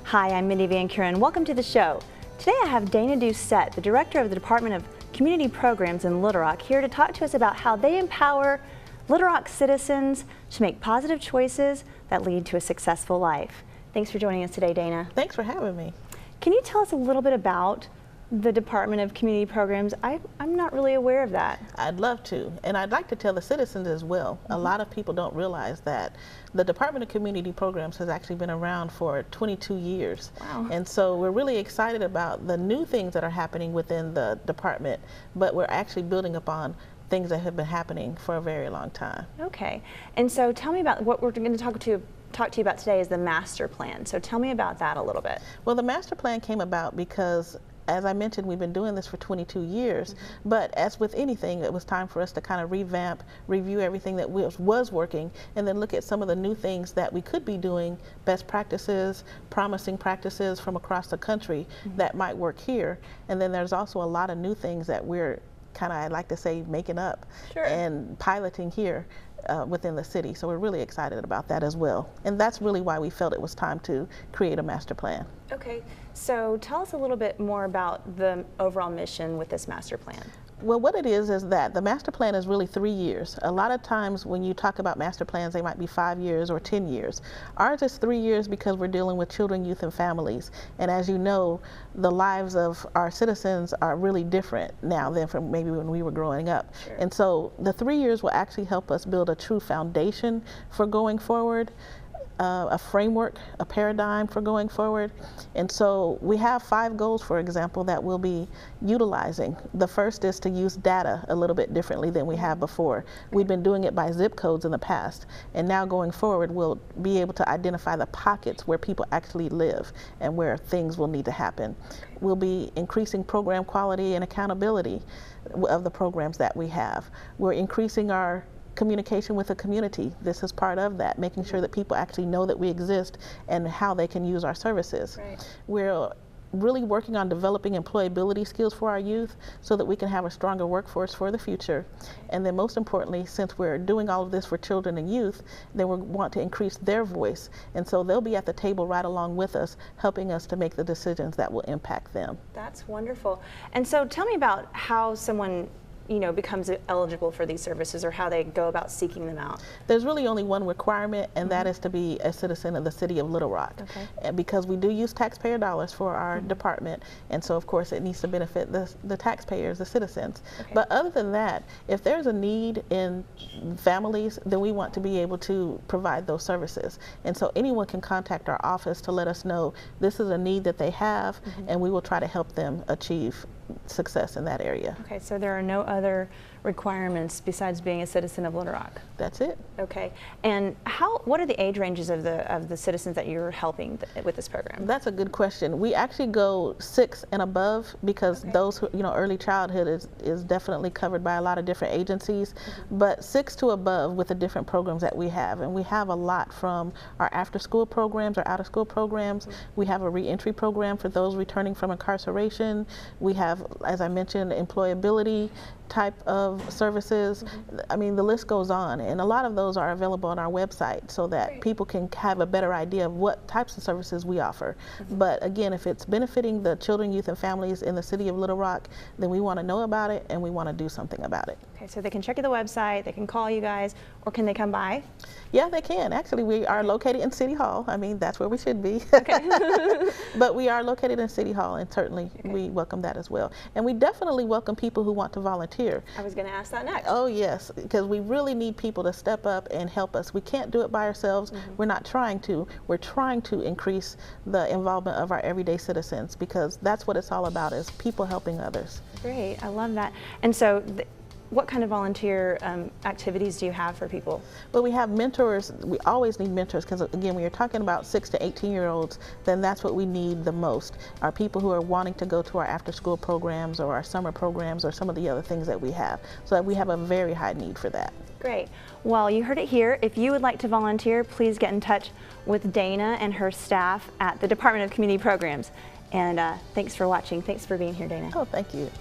Hi, I'm Mindy Van Kuren. Welcome to the show. Today I have Dana Doucette, the Director of the Department of Community Programs in Little Rock, here to talk to us about how they empower Little Rock citizens to make positive choices that lead to a successful life. Thanks for joining us today, Dana. Thanks for having me. Can you tell us a little bit about the Department of Community Programs? I'm not really aware of that. I'd love to, and I'd like to tell the citizens as well. A lot of people don't realize that the Department of Community Programs has actually been around for 22 years. Wow. And so we're really excited about the new things that are happening within the department, but we're actually building upon things that have been happening for a very long time. Okay, and so tell me about what we're going to talk to you about today is the master plan. So tell me about that a little bit. Well, the master plan came about because, as I mentioned, we've been doing this for 22 years, but as with anything, it was time for us to kind of revamp, review everything that was working, and then look at some of the new things that we could be doing, best practices, promising practices from across the country that might work here. And then there's also a lot of new things that we're kind of, I'd like to say, making up and piloting here within the city. So we're really excited about that as well. And that's really why we felt it was time to create a master plan. Okay, so tell us a little bit more about the overall mission with this master plan. Well, what it is that the master plan is really 3 years. A lot of times when you talk about master plans, they might be 5 years or 10 years. Ours is 3 years because we're dealing with children, youth, and families. And as you know, the lives of our citizens are really different now than from maybe when we were growing up. Sure. And so the 3 years will actually help us build a true foundation for going forward. A framework, a paradigm for going forward. And so we have 5 goals, for example, that we'll be utilizing. The first is to use data a little bit differently than we have before. We've been doing it by zip codes in the past, and now going forward we'll be able to identify the pockets where people actually live and where things will need to happen. We'll be increasing program quality and accountability of the programs that we have. We're increasing our communication with the community. This is part of that, making sure that people actually know that we exist and how they can use our services. Right. We're really working on developing employability skills for our youth so that we can have a stronger workforce for the future. And then most importantly, since we're doing all of this for children and youth, then we want to increase their voice. And so they'll be at the table right along with us, helping us to make the decisions that will impact them. That's wonderful. And so tell me about how someone becomes eligible for these services, or how they go about seeking them out. There's really only one requirement, and that is to be a citizen of the city of Little Rock. Okay. And because we do use taxpayer dollars for our department, and so of course it needs to benefit the taxpayers, the citizens. Okay. But other than that, if there's a need in families, then we want to be able to provide those services. And so anyone can contact our office to let us know this is a need that they have, and we will try to help them achieve success in that area. Okay, so there are no other requirements besides being a citizen of Little Rock. That's it. Okay, and what are the age ranges of the citizens that you're helping with this program? That's a good question. We actually go 6 and above because those who, early childhood is definitely covered by a lot of different agencies, but 6 to above with the different programs that we have. And we have a lot from our after-school programs, our out-of-school programs. We have a re-entry program for those returning from incarceration. We have, as I mentioned, employability type of services. I mean, the list goes on, and a lot of those are available on our website so that people can have a better idea of what types of services we offer. But again, if it's benefiting the children, youth, and families in the city of Little Rock, then we want to know about it and we want to do something about it. Okay, so they can check out the website, they can call you guys, or can they come by? Yeah, they can. Actually, we are located in City Hall. I mean, that's where we should be. Okay. But we are located in City Hall, and certainly we welcome that as well. And we definitely welcome people who want to volunteer. I was going to ask that next. Oh yes, because we really need people to step up and help us. We can't do it by ourselves. We're not trying to. We're trying to increase the involvement of our everyday citizens, because that's what it's all about, is people helping others. Great, I love that. And so what kind of volunteer activities do you have for people? Well, we have mentors. We always need mentors because, again, when you're talking about 6 to 18-year-olds, then that's what we need the most, are people who are wanting to go to our after-school programs or our summer programs or some of the other things that we have. So we have a very high need for that. Great. Well, you heard it here. If you would like to volunteer, please get in touch with Dana and her staff at the Department of Community Programs. And thanks for watching. Thanks for being here, Dana. Oh, thank you.